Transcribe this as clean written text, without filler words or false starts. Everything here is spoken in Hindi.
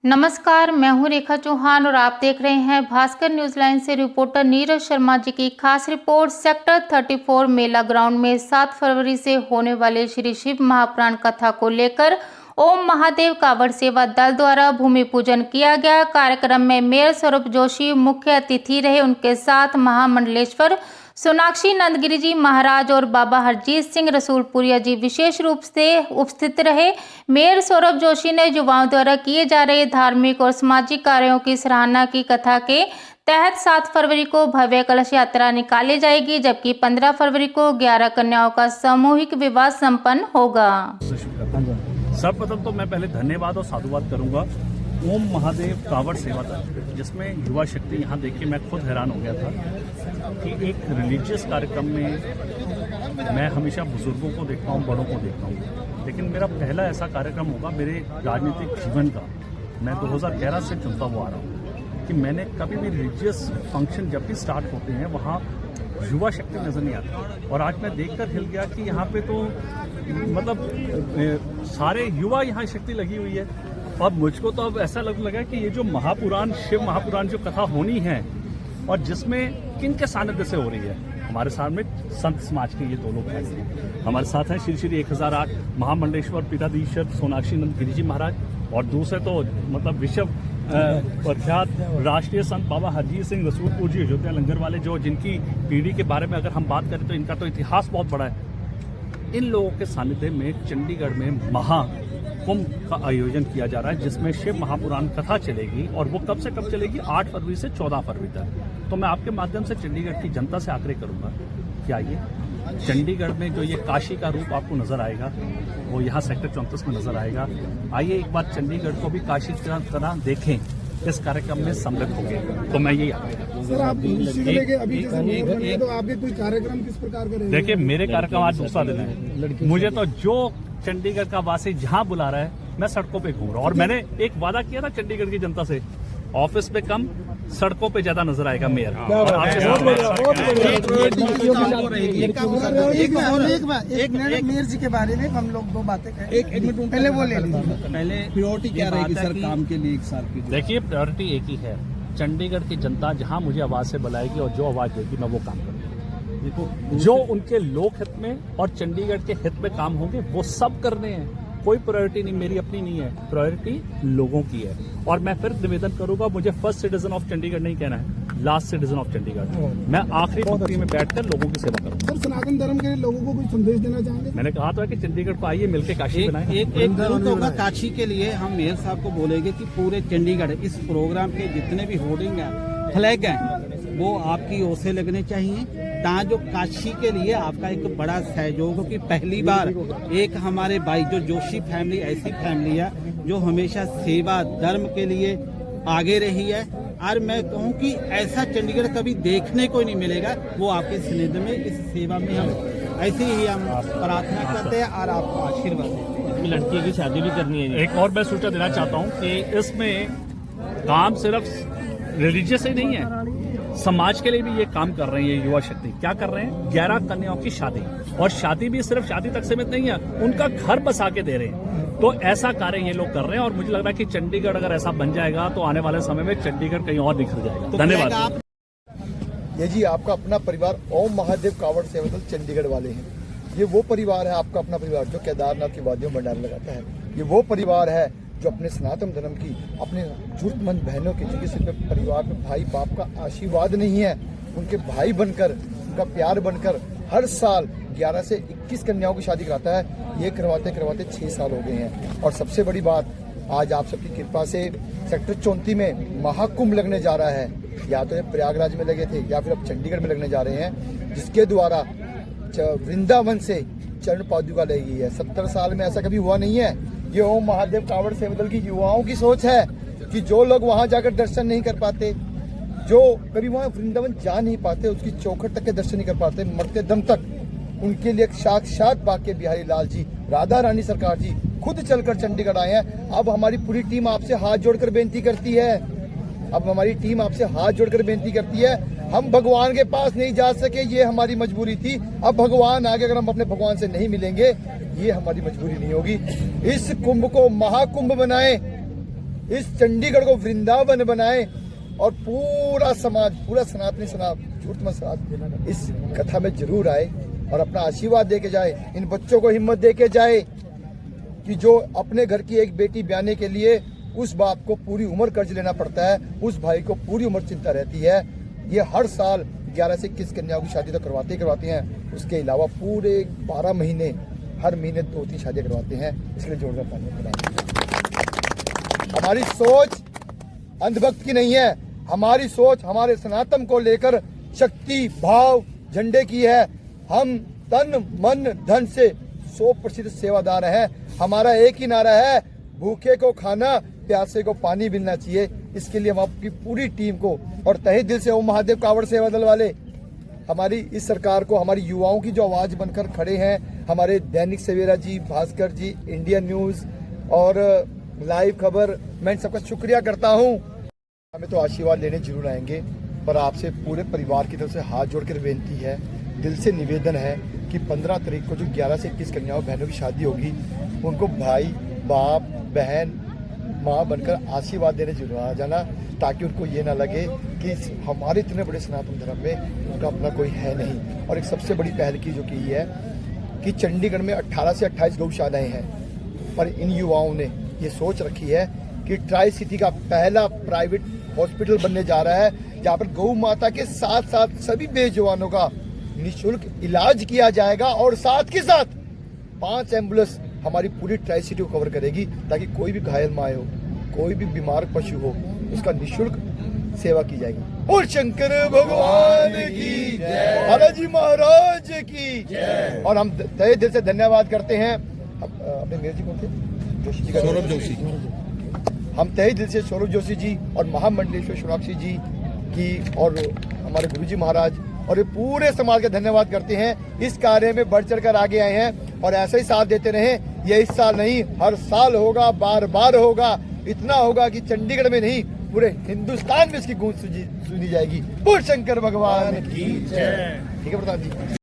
नमस्कार, मैं हूं रेखा चौहान और आप देख रहे हैं भास्कर न्यूज लाइन से रिपोर्टर नीरज शर्मा जी की खास रिपोर्ट। सेक्टर 34 मेला ग्राउंड में 7 फरवरी से होने वाले श्री शिव महापुराण कथा को लेकर ओम महादेव कावड़ सेवा दल द्वारा भूमि पूजन किया गया। कार्यक्रम में मेयर स्वरूप जोशी मुख्य अतिथि रहे। उनके साथ महामंडलेश्वर सोनाक्षी नंदगिरी जी महाराज और बाबा हरजीत सिंह रसूलपुरिया जी विशेष रूप से उपस्थित रहे। मेयर सौरभ जोशी ने युवाओं द्वारा किए जा रहे धार्मिक और सामाजिक कार्यों की सराहना की। कथा के तहत 7 फरवरी को भव्य कलश यात्रा निकाली जाएगी, जबकि 15 फरवरी को 11 कन्याओं का सामूहिक विवाह संपन्न होगा। सर्वप्रथम तो मैं पहले धन्यवाद और साधुवाद करूंगा ओम महादेव कावड़ सेवा दल, जिसमें युवा शक्ति यहाँ देख के मैं खुद हैरान हो गया था कि एक रिलीजियस कार्यक्रम में मैं हमेशा बुजुर्गों को देखता हूँ, बड़ों को देखता हूँ, लेकिन मेरा पहला ऐसा कार्यक्रम होगा मेरे राजनीतिक जीवन का। मैं 2011 से चुनता हुआ आ रहा हूँ कि मैंने कभी भी रिलीजियस फंक्शन जब भी स्टार्ट होते हैं वहाँ युवा शक्ति नज़र नहीं आती, और आज मैं देखकर हिल गया कि यहाँ पे तो मतलब सारे युवा यहाँ शक्ति लगी हुई है। और मुझको तो अब ऐसा लगने लगा कि ये जो महापुराण, शिव महापुराण जो कथा होनी है और जिसमें किन के सानिध्य से हो रही है, हमारे साथ में संत समाज के ये 2 लोग हैं। हमारे साथ हैं श्री श्री 1008 महामंडलेश्वर पीठाधीश्वर सोनाक्षी नंदगिरी जी महाराज, और दूसरे तो मतलब विश्व प्रख्यात राष्ट्रीय संत बाबा हरजीत सिंह रसूलपुर जी अयोध्या लंगर वाले, जो जिनकी पीढ़ी के बारे में अगर हम बात करें तो इनका तो इतिहास बहुत बड़ा है। इन लोगों के सानिध्य में चंडीगढ़ में महाकुंभ का आयोजन किया जा रहा है, जिसमें शिव महापुराण कथा चलेगी, और वो कब से कब चलेगी? 8 फरवरी से 14 फरवरी तक। तो मैं आपके माध्यम से चंडीगढ़ की जनता से आग्रह करूंगा कि आइए, चंडीगढ़ में जो ये काशी का रूप आपको नजर आएगा वो यहाँ सेक्टर 34 में नजर आएगा। आइए एक बार चंडीगढ़ को भी काशी की तरह देखें, इस कार्यक्रम में सम्मिलित होंगे। तो मैं यही सर, आप अभी जैसे तो आपके कोई कार्यक्रम किस प्रकार का रहेगा? देखिए, मेरे कार्यक्रम आज दूसरा दिन है। मुझे तो जो चंडीगढ़ का वासी जहां बुला रहा है मैं सड़कों पे घूम रहा हूं, और मैंने एक वादा किया था चंडीगढ़ की जनता से, ऑफिस पे कम सड़कों पे ज्यादा नजर आएगा मेयर। एक मेयर जी के बारे में हम लोग 2 बातें कहें। एक मिनट पहले वो ले लीजिए। पहले प्रायोरिटी क्या रहेगी सर काम के लिए 1 साल की? देखिए, प्रायोरिटी एक ही है, चंडीगढ़ की जनता जहां मुझे आवाज से बुलाएगी और जो आवाज देगी मैं वो काम करूंगा। देखो, जो उनके लोक हित में और चंडीगढ़ के हित में काम होंगे वो सब करने हैं। कोई प्रायोरिटी नहीं मेरी अपनी नहीं है, प्रायोरिटी लोगों की है। और मैं फिर निवेदन करूंगा, मुझे फर्स्ट सिटीजन ऑफ चंडीगढ़ नहीं कहना है, लास्ट सिटीजन ऑफ चंडीगढ़। मैं आखिरी पंक्ति में बैठकर लोगों की सेवा करूंगा। सर, सनातन धर्म के लोगों को कोई संदेश देना चाहेंगे? मैंने कहा था कि चंडीगढ़ को आइए, मिलकर काशी बनाएं। एक जरूर होगा काशी के लिए। हम मेयर साहब को बोलेंगे कि पूरे चंडीगढ़ इस प्रोग्राम के जितने भी होर्डिंग हैं, फ्लैग हैं, वो आपकी ओर से लगने चाहिए, ताकि जो काशी के लिए आपका एक बड़ा सहयोग हो कि पहली बार एक हमारे भाई जो जोशी फैमिली ऐसी फैमिली है जो हमेशा सेवा धर्म के लिए आगे रही है। और मैं कहूँ कि ऐसा चंडीगढ़ कभी देखने को नहीं मिलेगा। वो आपके सानिध्य में, इस सेवा में हम ऐसे ही हम प्रार्थना करते हैं और आपको आशीर्वाद देते हैं। लड़की की शादी भी करनी है। एक और मैं सूचना देना चाहता हूँ कि इसमें काम सिर्फ रिलीजियस ही नहीं है, समाज के लिए भी ये काम कर रहे हैं। ये युवा शक्ति क्या कर रहे हैं? 11 कन्याओं की शादी, और शादी भी सिर्फ शादी तक सीमित नहीं है, उनका घर बसा के दे रहे हैं। तो ऐसा कार्य ये लोग कर रहे हैं, और मुझे लग रहा है कि चंडीगढ़ अगर ऐसा बन जाएगा तो आने वाले समय में चंडीगढ़ कहीं और निखर जाएगा। धन्यवाद। ये जी आपका अपना परिवार ओम महादेव कावड़ सेवा दल चंडीगढ़ वाले हैं। ये वो परिवार है, आपका अपना परिवार जो केदारनाथ की वादियों में भंडारा लगाता है। ये वो परिवार है जो अपने सनातन धर्म की, अपने जरूरतमंद बहनों की, जिनके सिर पे परिवार में भाई बाप का आशीर्वाद नहीं है, उनके भाई बनकर, उनका प्यार बनकर हर साल 11 से 21 कन्याओं की शादी कराता है। ये करवाते करवाते 6 साल हो गए हैं। और सबसे बड़ी बात, आज आप सबकी कृपा से सेक्टर 34 में महाकुंभ लगने जा रहा है। या तो ये प्रयागराज में लगे थे या फिर अब चंडीगढ़ में लगने जा रहे हैं, जिसके द्वारा वृंदावन से चरण पादुका लगी है। 70 साल में ऐसा कभी हुआ नहीं है। ये ओम महादेव कावड़ सेवा दल की युवाओं की सोच है कि जो लोग वहां जाकर दर्शन नहीं कर पाते, जो कभी वहां वृंदावन जा नहीं पाते, उसकी चौखट तक के दर्शन नहीं कर पाते, मरते दम तक, उनके लिए साक्षात बाके बिहारी लाल जी, राधा रानी सरकार जी खुद चलकर चंडीगढ़ आए हैं। अब हमारी पूरी टीम आपसे हाथ जोड़कर बेनती करती है, हम भगवान के पास नहीं जा सके, ये हमारी मजबूरी थी। अब भगवान आगे, अगर हम अपने भगवान से नहीं मिलेंगे, ये हमारी मजबूरी नहीं होगी। इस कुंभ को महाकुंभ बनाएं, इस चंडीगढ़ को वृंदावन बनाए और पूरा समाज, पूरा सनातनी समाज इस कथा में जरूर आए और अपना आशीर्वाद दे के जाए। इन बच्चों को हिम्मत दे के जाए कि जो अपने घर की एक बेटी ब्याने के लिए उस बाप को पूरी उम्र कर्ज लेना पड़ता है, उस भाई को पूरी उम्र चिंता रहती है। ये हर साल 11 से 21 कन्याओं की शादी तो करवाते हैं, उसके अलावा पूरे 12 महीने हर महीने 2-3 शादियां करवाते हैं। इसलिए जोरदार तालियां। हमारी सोच अंधभक्त की नहीं है, हमारी सोच हमारे सनातन को लेकर शक्ति भाव झंडे की है। हम तन मन धन से 100% सेवादार हैं। हमारा एक ही नारा है, भूखे को खाना, प्यासे को पानी मिलना चाहिए। इसके लिए हम आपकी पूरी टीम को और तहे दिल से ओम महादेव कावड़ सेवा दल वाले हमारी इस सरकार को, हमारी युवाओं की जो आवाज बनकर खड़े हैं, हमारे दैनिक सवेरा जी, भास्कर जी, इंडिया न्यूज और लाइव खबर, मैं सबका शुक्रिया करता हूं। हमें तो आशीर्वाद लेने जरूर आएंगे, पर आपसे पूरे परिवार की तरफ से हाथ जोड़कर विनती है, दिल से निवेदन है कि 15 तारीख को जो 11 से 21 कन्याओं बहनों की शादी होगी, उनको भाई बाप बहन माँ बनकर आशीर्वाद देने जरूर आ जाना, ताकि उनको ये ना लगे कि हमारे इतने बड़े सनातन धर्म में उनका अपना कोई है नहीं। और एक सबसे बड़ी पहल की जो की है कि चंडीगढ़ में 18 से 28 गौशालाएं हैं, पर इन युवाओं ने ये सोच रखी है कि ट्राई सिटी का पहला प्राइवेट हॉस्पिटल बनने जा रहा है, जहाँ पर गौ माता के साथ साथ सभी बेजवानों का निःशुल्क इलाज किया जाएगा और साथ के साथ 5 एम्बुलेंस हमारी पूरी ट्राई सिटी को कवर करेगी, ताकि कोई भी घायल माँ हो, कोई भी बीमार पशु हो, उसका निःशुल्क सेवा की जाएगी। और शंकर भगवान की जय, बालाजी महाराज की जय। और हम तहे दिल से धन्यवाद करते हैं अपने मेयर जी, कौन थे, जोशी जी का, सौरभ जोशी। हम तहे दिल से सौरभ जोशी जी और महामंडलेश्वर सोनाक्षी जी की और हमारे गुरु जी महाराज और ये पूरे समाज का धन्यवाद करते हैं। इस कार्य में बढ़ चढ़कर आगे आए हैं और ऐसा ही साथ देते रहें। ये इस साल नहीं, हर साल होगा, बार बार होगा, इतना होगा कि चंडीगढ़ में नहीं पूरे हिंदुस्तान में इसकी गूंज सुनी जाएगी। बोल शंकर भगवान की जय। ठीक है प्रधान जी।